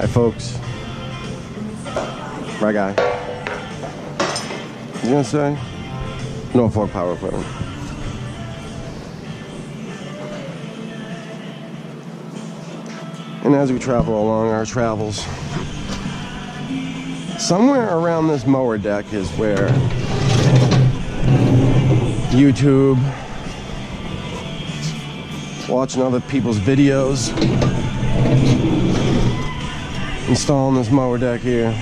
Hi, folks. Right guy. You gonna say? No Ford power equipment. And as we travel along our travels, somewhere around this mower deck is where YouTube, watching other people's videos, installing this mower deck here.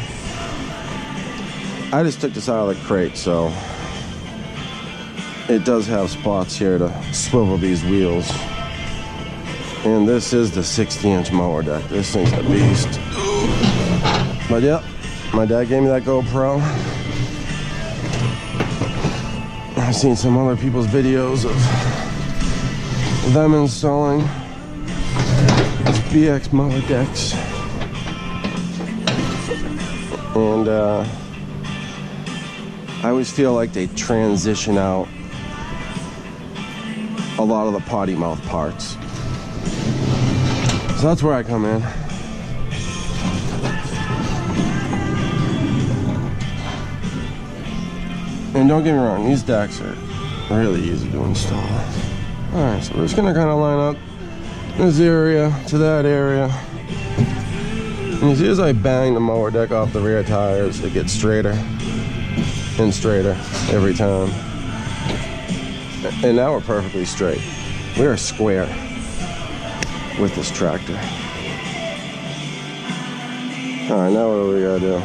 I just took this out of the crate, so it does have spots here to swivel these wheels. And this is the 60-inch mower deck. This thing's a beast. But yep, my dad gave me that GoPro. I've seen some other people's videos of them installing these BX mower decks. And I always feel like they transition out a lot of the potty mouth parts. So that's where I come in. And don't get me wrong, these decks are really easy to install. Alright, so we're just gonna kind of line up this area to that area. And you see as I bang the mower deck off the rear tires, it gets straighter and straighter every time. And now we're perfectly straight. We are square with this tractor. Alright, now what do we gotta do?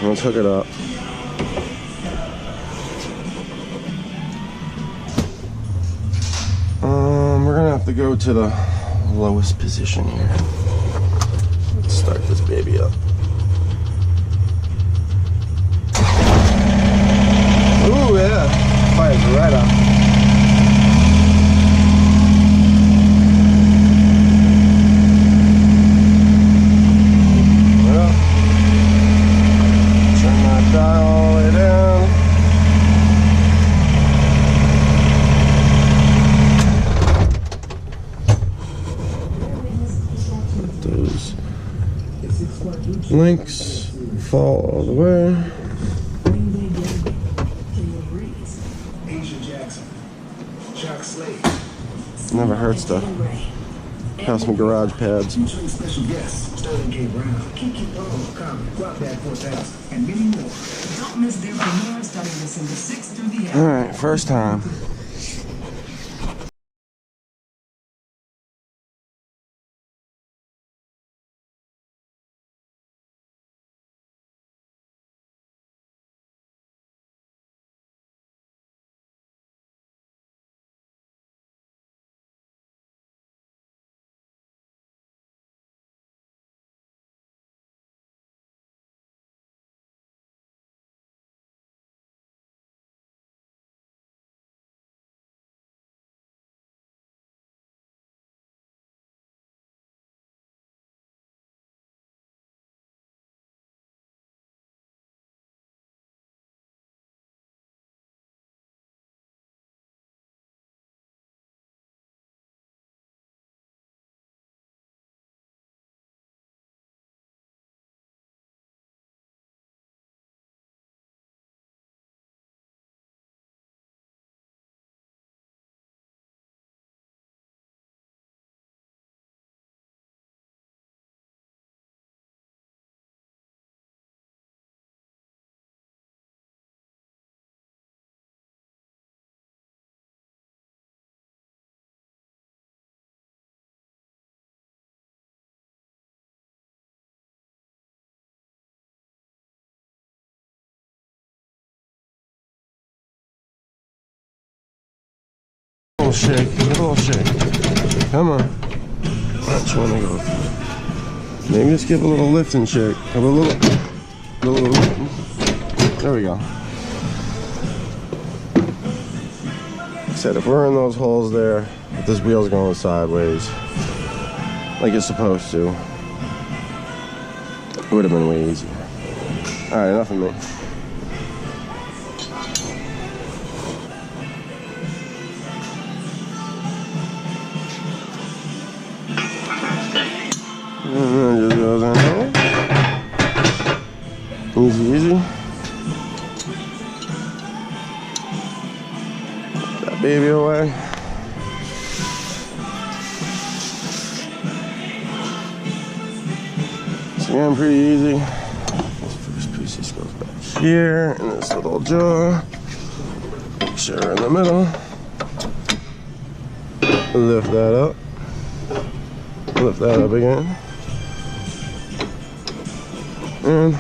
Let's hook it up. We're gonna have to go to the lowest position here. Let's start this baby up. Ooh, yeah. Fires right up. Well, turn that dial all the way down. Let those links fall all the way. Never hurts to have some garage pads. Alright, first time. Shake, a little shake. Come on. That's one to go. Maybe just give a little lift and shake. Have a little. There we go. Like I said, if we're in those holes there, if this wheel's going sideways, like it's supposed to, it would have been way easier. Alright, enough of me. And then it just goes in there. Easy, easy. Put that baby away. So again, pretty easy. This first piece just goes back here in this little jar. Make sure we're in the middle. Lift that up. Lift that up again. And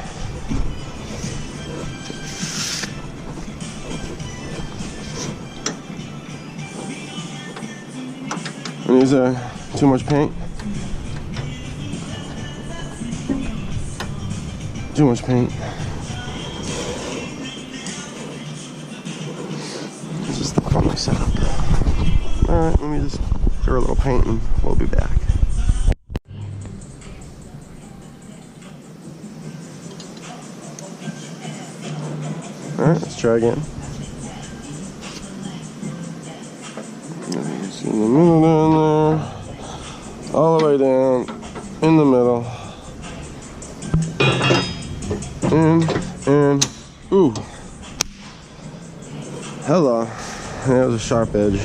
these are too much paint. Too much paint. Let's just stop on my setup. Alright, let me just throw a little paint and we'll be back. Alright, let's try again. It's in the middle down there. All the way down. In the middle. And, ooh. Hello. That was a sharp edge.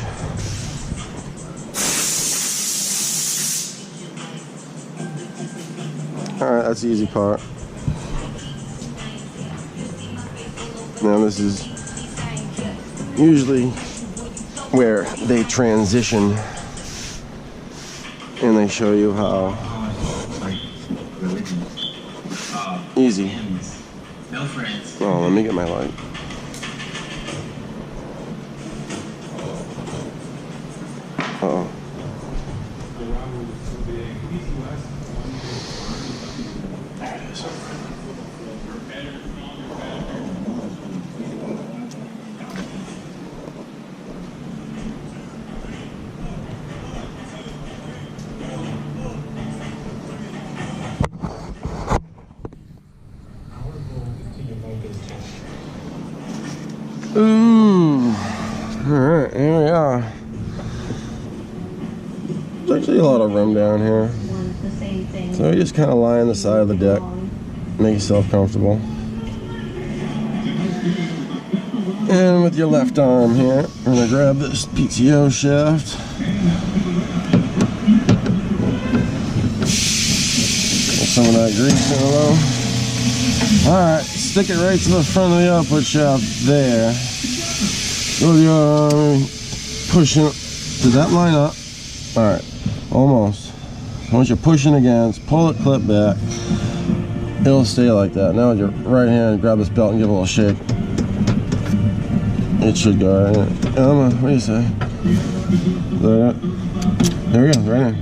Alright, that's the easy part. Now this is usually where they transition and they show you how easy. Oh, let me get my light. Uh-oh. There it is. Ooh. Alright, here we are. There's actually a lot of room down here. So you just kind of lie on the side of the deck, make yourself comfortable. And with your left arm here, we're going to grab this PTO shaft. Get some of that grease in a low. Alright, stick it right to the front of the output shaft there. Go with your arm, pushing. Did that line up? Alright, almost. Once you're pushing against, pull the clip back. It'll stay like that. Now with your right hand, grab this belt and give it a little shake. It should go right in. What do you say? There we go, right in.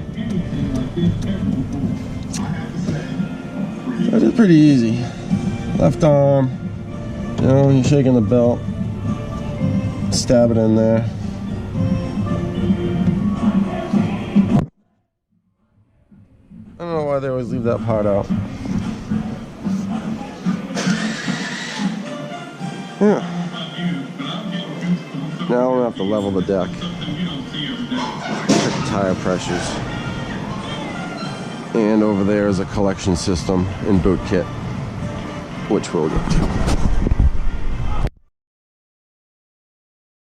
That is pretty easy. Left arm, you know, you're shaking the belt, stab it in there. I don't know why they always leave that part out. Yeah. Now I'm gonna have to level the deck. Check the tire pressures. And over there is a collection system and boot kit, which we'll get to.